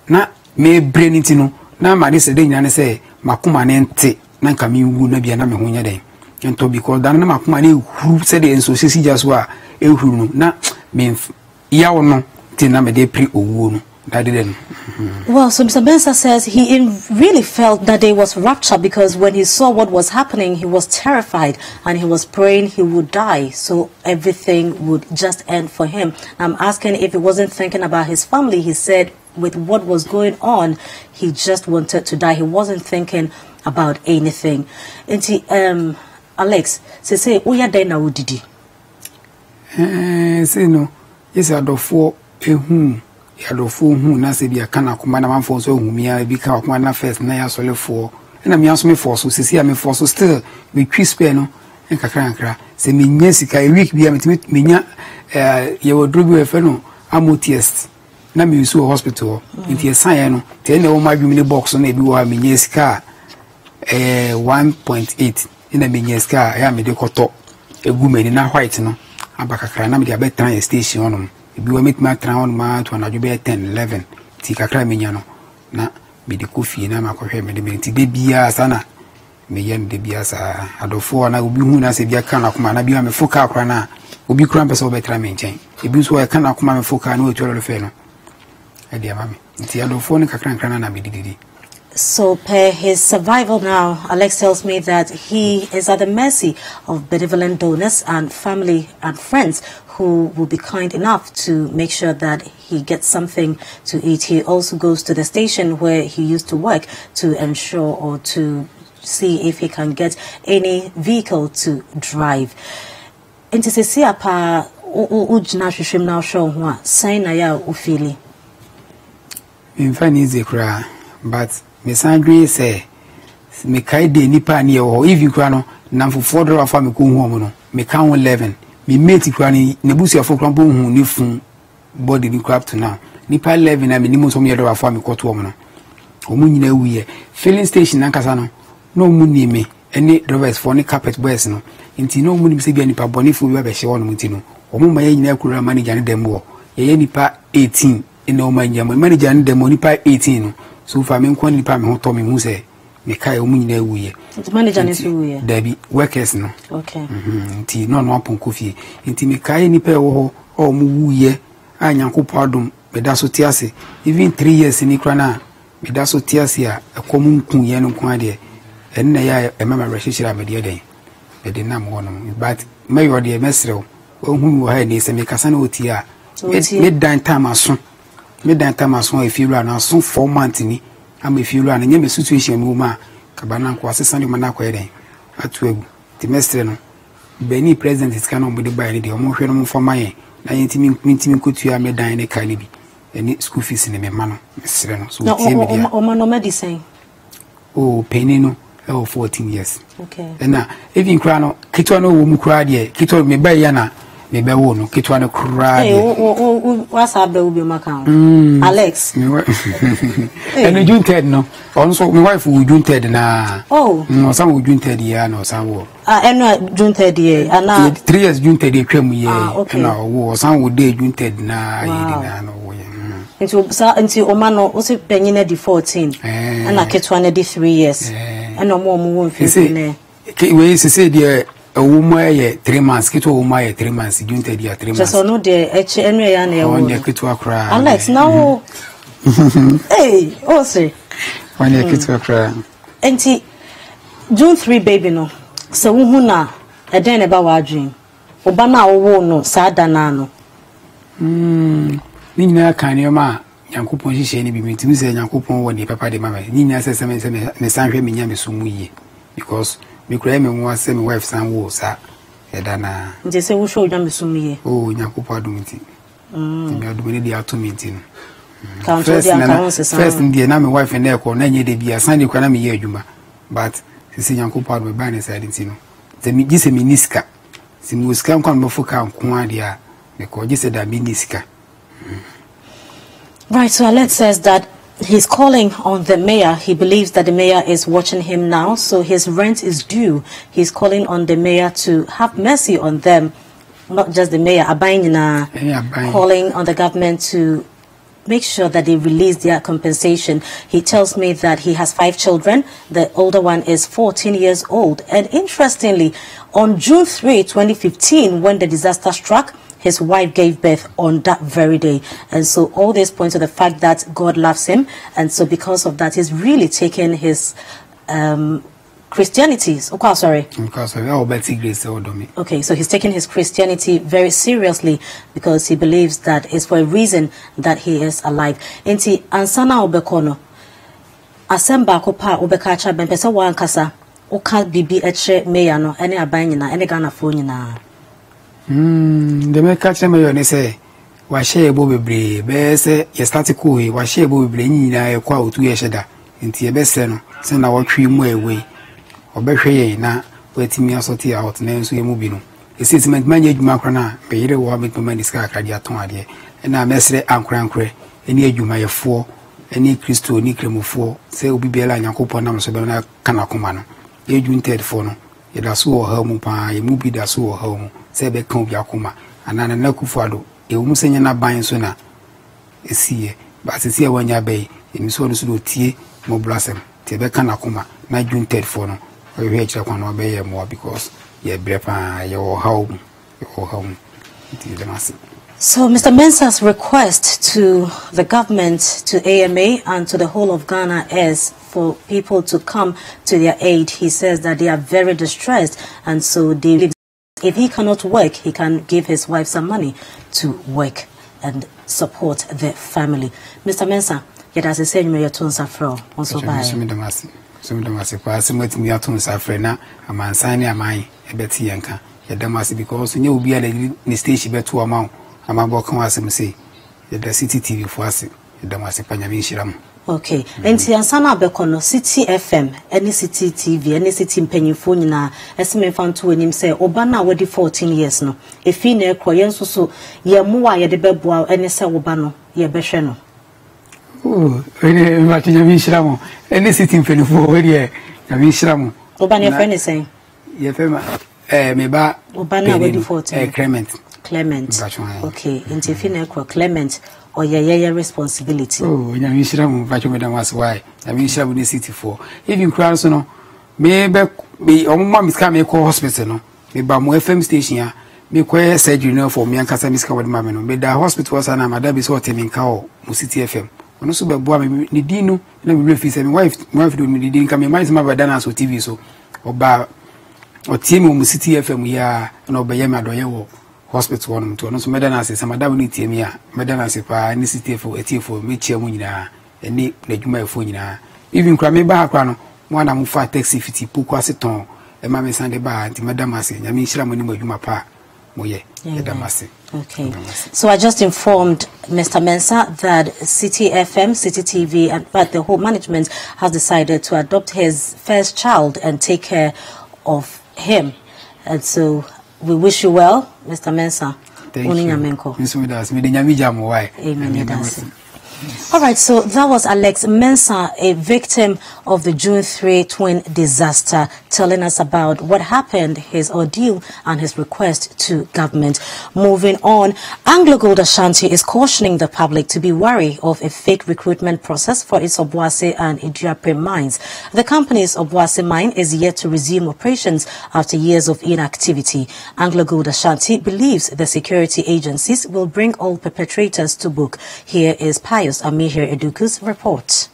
na me brain nti no na ma de se de nyina ne se makoma ne nte na nka mi wu na bia na me ho nya den ento because dan na makoma ne hu se de enso sisi ja so a ehuru no na me ya wo no ti na me de pri owu no. Well, so Mr. Mensah says he really felt that day was rapture because when he saw what was happening, he was terrified and he was praying he would die, so everything would just end for him. I'm asking if he wasn't thinking about his family. He said with what was going on, he just wanted to die. He wasn't thinking about anything. And Alex, say, "Oya day na udidi." Say no. Yes, I do for yadofo hu na se bia kana kuma na manfo so hu mia bi ka kuma na first na ya sole fo na me aso me fo so sisi ya me fo so still we crisp no nkakra se me nya sika a week bia me nya ye wodro bi we fe no amotiest na me use hospital nti esan no te na wo ma dwumi ne box na bi wo me nya sika 1.8 ina me nya sika ya me de koto egu me ni na white no abakakra na me de abetan station no bi wa metima trawn ma to na jobe 10 11 ti kakra menya no na me de kofi na makohwe me de menti de bia sana me yen de bia sa adofo na obi hu na se bia kana kuma na bia me foka akra na obi kura mpesa obetra me nchen ebi so e kana kuma me foka na otuolo le fe no e dia mami nti adofo ne kakra nkra na me dididi. So per his survival now, Alex tells me that he is at the mercy of benevolent donors and family and friends who will be kind enough to make sure that he gets something to eat. He also goes to the station where he used to work to ensure or to see if he can get any vehicle to drive. Into Cecilia pa ujna shishim na show hwa sign na ya ufili. In fact, easy cry, but me sandri say me kai de nipa ni ho if you no na for $4 fa me ko hu omo no me kan 11 me mate kwa ni nebusia fo kran bo hu ni fun body ni crap to now nipa 11 na me ni mo so me $1 fa me ko to omo no omo nyina wuye filling station na kasa no no mu ni me any drivers for ni carpet boys no nti no mu ni se bia nipa boni fu bi ba hye wono nti no omo ma ye nyina kura manager ni dem wo ye nipa 18 ina o manager manager ni dem nipa 18 no so fa me nko nipa me ho to me hu se me kai o munyina wuye the manager ni wuye dabi workers no okay nti no apon kofi nti me kai nipa wo ho o mu wuye anyankopo adom Medaso tiase even 3 years ni krana medaso tiase a ekomu kun ye no kun ade en na ya e mama rehihira me de den me de nam wono but me yo de mesrew ohun wo ha ni se me kasa na oti a me dan time aso e firu na so 4 months ni am e firu na nyame situation mu ma kabana ko asesa de mana ko den atu egu ti mestre no beni president is kana obo de buy ni de omo hwe no mo fama ye na yintimi kotua me dan ne ka ni bi any school fees in me mano mesre no so tie me dia o mano medicine oh penino 14 years okay na even kra no kitwa no wo mu kra de kitwa me ba ya na me be wo no kitwa no kra de what's up be ubi maka Alex and you ted no also my wife would do ted na no some would do ted ya no some wo and June 30 and 3 years June 30 twam ye na wo some would day June 30 na ye na no Into Omano also penny di 14 and I get 3 years and no more won't feel we say dear a woman 3 months kit woman 3 months June 30 3 months just no de HNY and ya kitwa cry Alex now hey say when ya kitwa cry enti June 3 baby no so hu na e den eba wa dream oba na wo no sada na no Nina kanyoma Yankopon hihye ni bi mitimi se Yankopon wo ni papa de mama nina se me sanhwe menya me sumu yi because me kura me nwa se me wife san wo sa edana nje se wo show me sumu yi Yankopon adumiti me adumini di atumiti kan so dia kan se san first ndi na me wife na ko na nye de bia san de kwa na me ye adwuma but se Yankopon adum ba ne side ntino se mi gise mi niska se mi uska nkwa mbofuka nko ade a me ko gise da mi niska. Right, so Alex says that he's calling on the mayor. He believes that the mayor is watching him now, so his rent is due. He's calling on the mayor to have mercy on them, not just the mayor, calling on the government to make sure that they release their compensation. He tells me that he has 5 children. The older one is 14 years old. And interestingly, on June 3, 2015, when the disaster struck, his wife gave birth on that very day. And so all this points to the fact that God loves him. And so because of that, he's really taken his Christianity. Okay, so he's taking his Christianity very seriously because he believes that it's for a reason that he is alive. Inti ansana obekono asemba kopa obekacha bempesa wankasa oka bibi eche meyano ene abanyina ene Ghana fo nyina. The me catch me you say wa share bo bebre be say ye start ko we wa share bo bebre nyina e kwa otu ye sheda nti e be se no se na wo twi mu ewe obehwe ye na watimi asoti out na enso ye mu bi no assessment manya adwuma kra na be yire wo be pema diska akade aton ade na mesre ankran eni adwuma ye fo eni Kristo ni kremofo se obi biela Yakobon na so be na kana koma no ye junted fo no ye da so wo ha mu pa ye mu bi da so wo ha mu se be kan obi akoma anana na kufuado e wo musenya na ban so na esiye ba sisi e wanya be emi so no so do tie mo blasem te be kana koma na junted fo no we we chira kwa no be ye mo because ye brepa ye wo ha mu ti de masi. So Mr. Mensah's request to the government, to AMA and to the whole of Ghana is for people to come to their aid. He says that they are very distressed and so if he cannot work, he can give his wife some money to work and support the family. Mr. Mensah, yet as I said, you may have told Safro also by. Because you be at the station bet 2 amount. I'm about to say the City TV for us. Okay, and Tiansana Bekono, City FM, any City TV, any City penny phone na estimate found to him say, Obana wedi 14 years no. If he ne Koyan so ye mua ye de beboa any say Obano, ye besheno. Oh, any City penny for where ye, Yavishramo. Obana your friend is saying, Ye fema, me ba Obana wedi 14. Clement. Okay, into Finnequa Clement or your responsibility. Oh, Yamisram, Madam was why. Yamisram the city for. Even crowds, no, maybe on Mam's coming call hospital, no, maybe by FM station, me kwere surgery no for me ankasa miska wode ma me no me da hospital was na madam bi so temi nka o mu City FM ono so bebo me ni di no na me refi say me wife do me di nka me mind ma bada na so TV so oba o tie me mu City FM ya na obeye me adoye wo hospital no to ono so meda na say sa madam ni tie me a meda na say pa ni City FM etiefo me chia mu nyina eni na dwuma efo nyina even kra me ba ha kra no mo na mu fa taxi fiti poku aseton e ma me sande ba anti madam ase nyame nhira mo ni mo dwuma pa. Okay. So I just informed Mr. Mensah that City FM, City TV, but the whole management has decided to adopt his first child and take care of him. And so we wish you well, Mr. Mensah. Thank you. Amen. All right, so that was Alex Mensah, a victim of the June 3 twin disaster, telling us about what happened, his ordeal, and his request to government. Moving on, Anglo Gold Ashanti is cautioning the public to be wary of a fake recruitment process for its Obuasi and Iduape mines. The company's Obuasi mine is yet to resume operations after years of inactivity. Anglo Gold Ashanti believes the security agencies will bring all perpetrators to book. Here is Pius Amihir Eduku's report.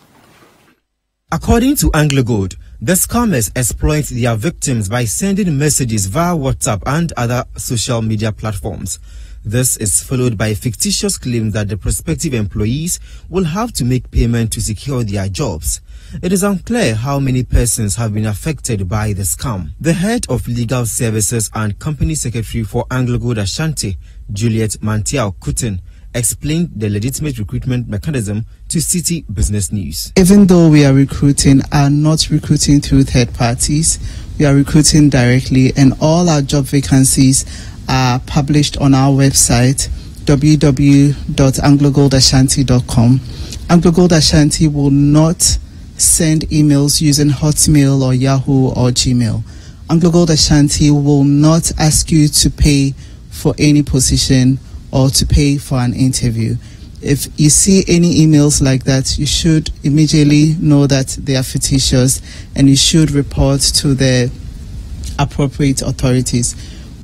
According to Anglo Gold, the scammers exploit their victims by sending messages via WhatsApp and other social media platforms. This is followed by fictitious claims that the prospective employees will have to make payment to secure their jobs. It is unclear how many persons have been affected by the scam. The head of legal services and company secretary for Anglo Gold Ashanti, Juliet Mantiao Kutin, explained the legitimate recruitment mechanism to City Business News. Even though we are not recruiting through third parties, we are recruiting directly, and all our job vacancies are published on our website, www.anglogoldashanti.com. Anglo Gold Ashanti will not send emails using Hotmail or Yahoo or Gmail. Anglo Gold Ashanti will not ask you to pay for any position or to pay for an interview. If you see any emails like that, you should immediately know that they are fictitious and you should report to the appropriate authorities.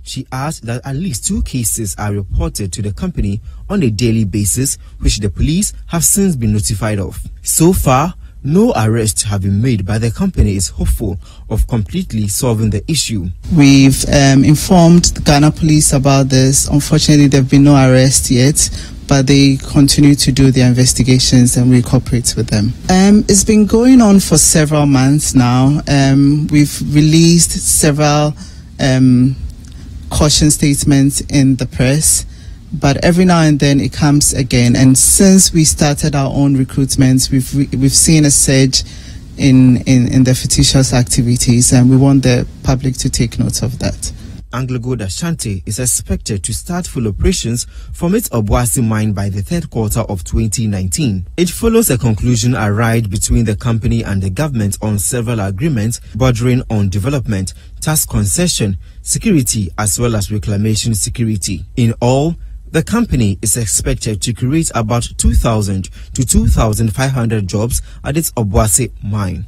She added that at least 2 cases are reported to the company on a daily basis, which the police have since been notified of. So far, no arrests have been made, but the company is hopeful of completely solving the issue. We've informed the Ghana police about this. Unfortunately, there have been no arrests yet, but they continue to do their investigations and we cooperate with them. It's been going on for several months now. We've released several caution statements in the press, but every now and then it comes again. And since we started our own recruitments, we've seen a surge in the fictitious activities, and we want the public to take note of that. Anglo Gold Ashanti is expected to start full operations from its Obuasi mine by the 3rd quarter of 2019. It follows a conclusion arrived between the company and the government on several agreements bordering on development, tax concession, security, as well as reclamation security. In all, the company is expected to create about 2,000 to 2,500 jobs at its Obuasi mine.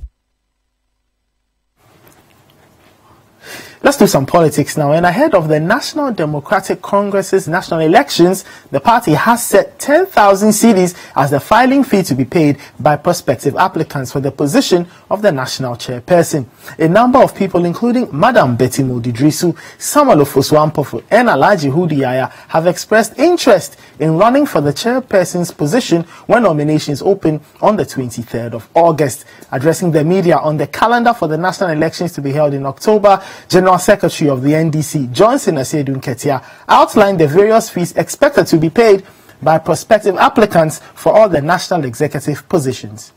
Let's do some politics now. And ahead of the National Democratic Congress's national elections, the party has set 10,000 cedis as the filing fee to be paid by prospective applicants for the position of the national chairperson. A number of people, including Madam Betty Modidrisu, Samuel Ofosu-Ampofo, and Alhaji Hudu Yaya, have expressed interest in running for the chairperson's position when nominations open on the 23rd of August. Addressing the media on the calendar for the national elections to be held in October, General Secretary of the NDC, Johnson Asiedu Nketia, outlined the various fees expected to be paid by prospective applicants for all the national executive positions.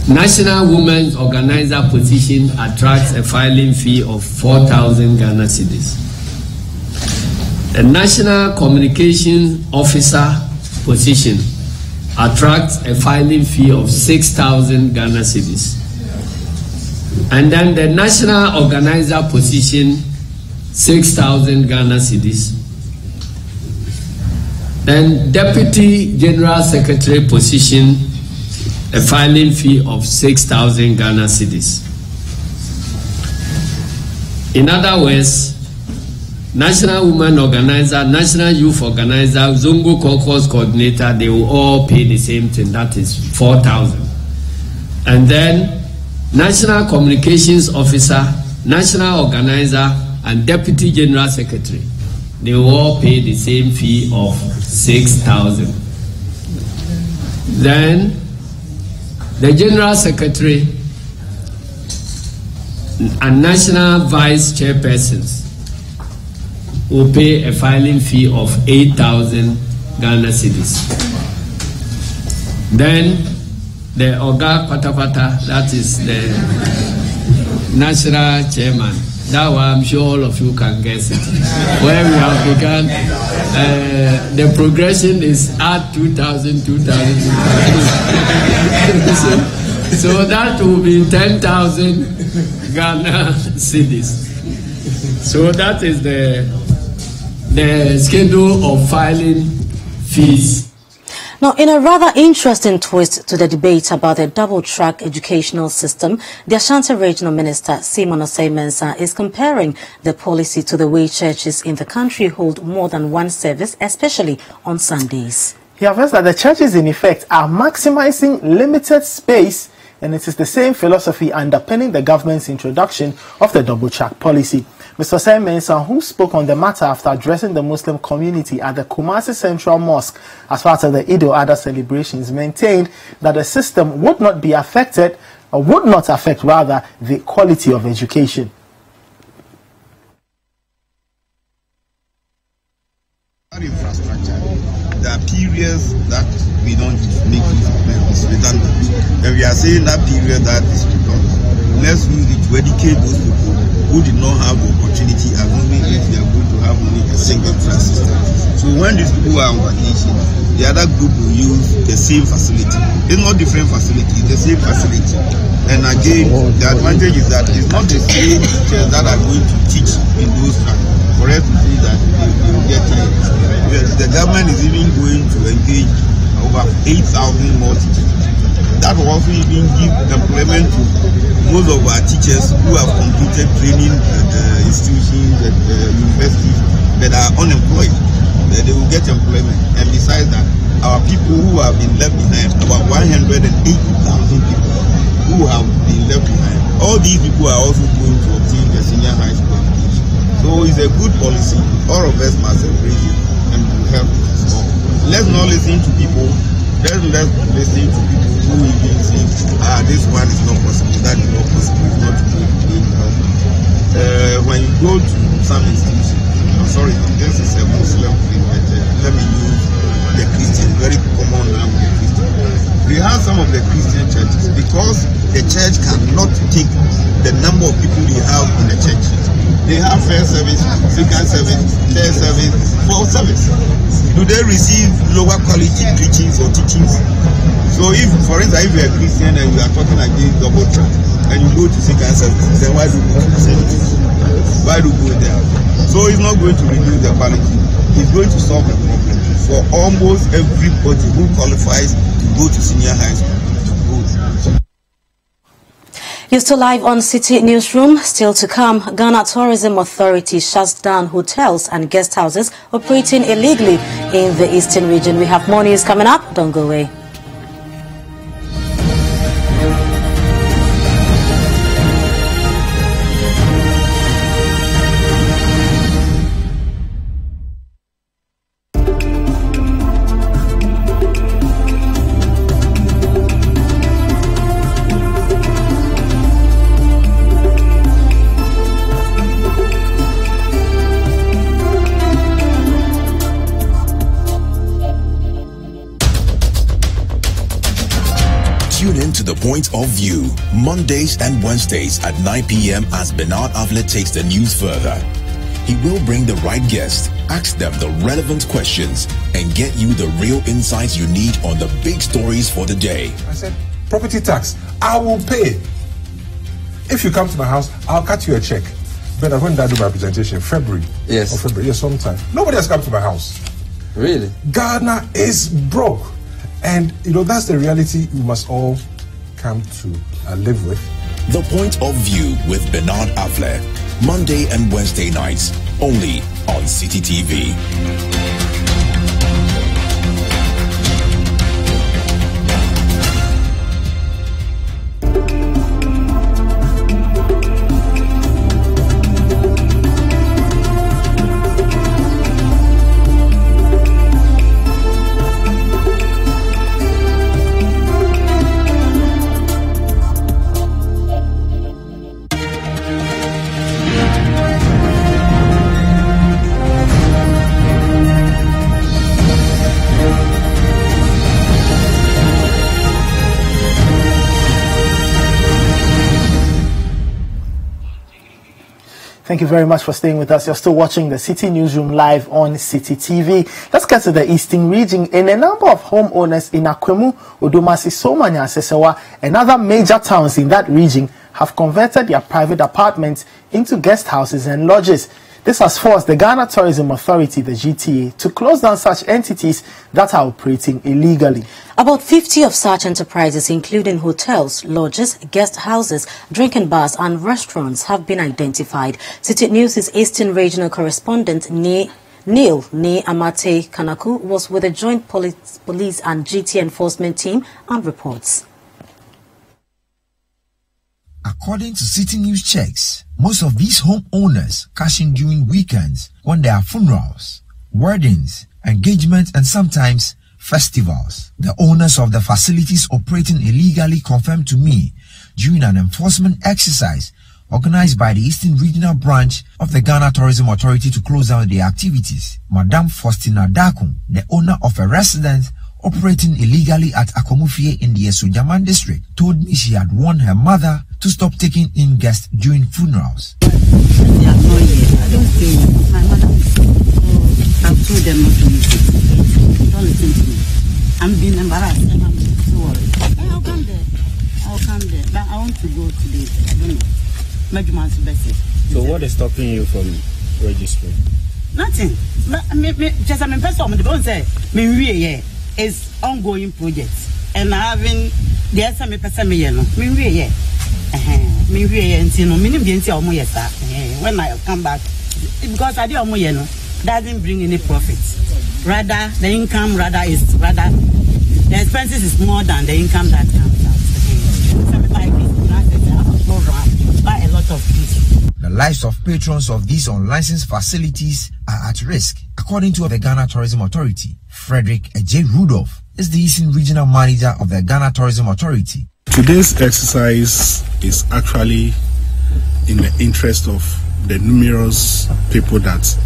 National Women's Organizer position attracts a filing fee of 4,000 Ghana cedis. The National Communication Officer position attracts a filing fee of 6,000 Ghana cedis. And then the National Organizer position, 6,000 Ghana cedis. Then Deputy General Secretary position, a filing fee of 6,000 Ghana cedis. In other words, National Women Organizer, National Youth Organizer, Zongo Caucus Coordinator, they will all pay the same thing, that is 4,000. And then National Communications Officer, National Organizer, and Deputy General Secretary, they will all pay the same fee of 6,000. Then the General Secretary and National Vice Chairpersons will pay a filing fee of 8,000 Ghana cedis. Then the Oga Patapata, that is the National Chairman. That one, I'm sure all of you can guess it. Where we have begun, the progression is at 2,000, 2,000. So that will be 10,000 Ghana cedis. So that is the schedule of filing fees. Now, in a rather interesting twist to the debate about the double-track educational system, the Ashanti Regional Minister, Simon Osei-Mensah, is comparing the policy to the way churches in the country hold more than one service, especially on Sundays. He affirms that the churches, in effect, are maximizing limited space, and it is the same philosophy underpinning the government's introduction of the double-track policy. Mr. Osei-Mensah, who spoke on the matter after addressing the Muslim community at the Kumasi Central Mosque as part of the Eid al-Adha celebrations, maintained that the system would not be affected, or would not affect rather, the quality of education. Infrastructure, there are periods that we don't make use of redundant, and we are saying that period that is redundant, let's use it to educate those people who did not have the opportunity, assuming if they are going to have only a single class system. So when these people are on vacation, the other group will use the same facility. It's not different facility, it's the same facility. And again, the advantage is that it's not the same teachers that are going to teach in those tracks. For us to say that they will get tired. The government is even going to engage over 8,000 more teachers. That will also even give employment to most of our teachers who have completed training institutions at universities that are unemployed. They will get employment. And besides that, our people who have been left behind, about 180,000 people who have been left behind, all these people are also going to obtain the senior high school education. So it's a good policy. All of us must embrace it and help us all. Let's not listen to people. Let's listen to people who even say, this one is not possible, that is not possible, it's not going to help. When you go to some institutions, sorry, this is a Muslim thing, but let me use the Christian, very common now with the Christian. We have some of the Christian churches, because the church cannot take the number of people they have in the church. They have first service, second service, third service, fourth service. Do they receive lower quality preachings or teachings? So if, for instance, if you are a Christian and you are talking against double track and you go to second service, then why do you go to service? Why do you go there? So it's not going to reduce the quality. It's going to solve the problem for almost everybody who qualifies to go to senior high school to go. You're still live on City Newsroom. Still to come, Ghana Tourism Authority shuts down hotels and guest houses operating illegally in the eastern region. We have more news coming up. Don't go away. Point of View, Mondays and Wednesdays at 9 p.m. as Bernard Avlet takes the news further. He will bring the right guest, ask them the relevant questions, and get you the real insights you need on the big stories for the day. I said, property tax, I will pay. If you come to my house, I'll cut you a check. But when did I do my presentation? February? Yes. Or February, yes, sometime. Nobody has come to my house. Really? Ghana is broke. And, that's the reality we must all come to live with. The Point of View with Bernard Avlet, Monday and Wednesday nights, only on City TV. Thank you very much for staying with us. You're still watching the City Newsroom live on City TV. Let's get to the Eastern region. In a number of homeowners in Akwemu, Odomasi, Somanya, Sesewa, and other major towns in that region have converted their private apartments into guest houses and lodges. This has forced the Ghana Tourism Authority, the GTA, to close down such entities that are operating illegally. About 50 of such enterprises, including hotels, lodges, guest houses, drinking bars and restaurants, have been identified. City News' Eastern Regional Correspondent Neil Amate Kanaku was with the joint police and GT enforcement team and reports. According to City News checks, most of these homeowners cash in during weekends when there are funerals, weddings, engagements, and sometimes festivals. The owners of the facilities operating illegally confirmed to me during an enforcement exercise organized by the Eastern Regional Branch of the Ghana Tourism Authority to close down their activities. Madame Faustina Dakun, the owner of a residence operating illegally at Akomufie in the Esujaman district, told me she had warned her mother to stop taking in guests during funerals. I don't stay. My mother. I've told them not to listen. Don't listen to me. I'm being embarrassed. I'm so worried. I'll come there. But I want to go today. I don't know. Maybe my best. So what is stopping you from registering? Nothing. Just I'm in person. The boss say, me is ongoing projects, and having the SME person me no. Me when I come back, because I do doesn't bring any profit. Rather, the income the expenses is more than the income that comes out. Buy a lot of things. The lives of patrons of these unlicensed facilities are at risk, according to the Ghana Tourism Authority. Frederick J. Rudolph is the Eastern Regional Manager of the Ghana Tourism Authority. Today's exercise is actually in the interest of the numerous people that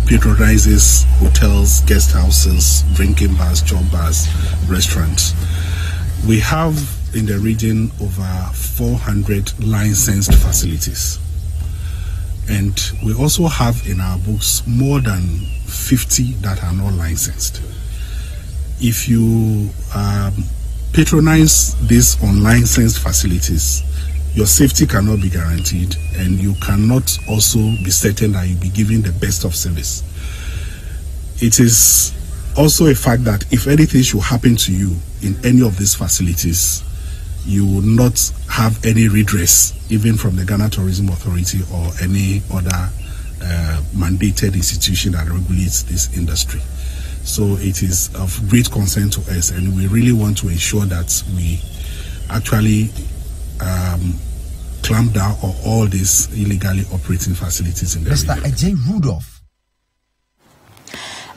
patronizes hotels, guest houses, drinking bars, job bars, restaurants. We have in the region over 400 licensed facilities. And we also have in our books more than 50 that are not licensed. If you patronize these unlicensed facilities, your safety cannot be guaranteed, and you cannot also be certain that you'll be giving the best of service. It is also a fact that if anything should happen to you in any of these facilities, you will not have any redress, even from the Ghana Tourism Authority or any other mandated institution that regulates this industry. So it is of great concern to us, and we really want to ensure that we actually clamp down on all these illegally operating facilities in the region. Mr. J. Rudolph.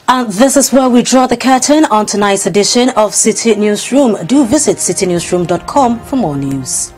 And this is where we draw the curtain on tonight's edition of City Newsroom. Do visit citynewsroom.com for more news.